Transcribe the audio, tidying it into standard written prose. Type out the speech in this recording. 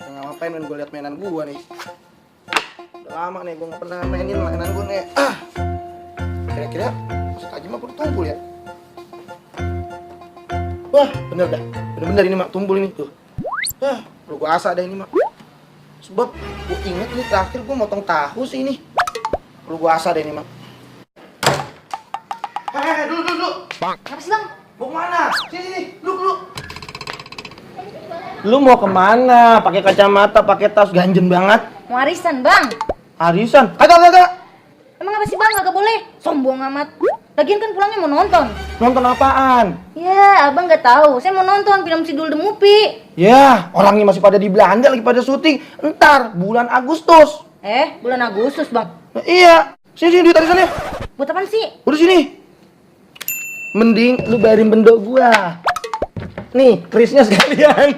Nggak ngapain main gue liat mainan gue nih. Udah lama nih gue nggak pernah mainin mainan gue nih. Kira-kira Mas Tajim apa tumpul ya? Wah, bener dah. Bener-bener ini mak tumpul ini tuh. Perlu gue asah dah ini mak. Sebab gue inget nih terakhir gue motong tahu sih ini. Perlu gue asah dah ini mak. Dulu. Apa sih bang? Mau kemana? Sini, lu. Lu mau kemana? Pakai kacamata, pakai tas, ganjen banget. Mau arisan bang? Arisan? Kagak. Emang apa sih bang? Gak boleh. Sombong amat. Lagian kan pulangnya mau nonton. Nonton apaan? Ya, abang nggak tahu. Saya mau nonton film Sidul The Movie. Ya, orangnya masih pada di Belanda, lagi pada syuting. Entar, bulan Agustus. Bulan Agustus bang. Nah, iya. Sini, duit arisannya. Buat apaan sih? Udah sini. Mending lu bayarin bendo gua. Nih, krisnya sekalian.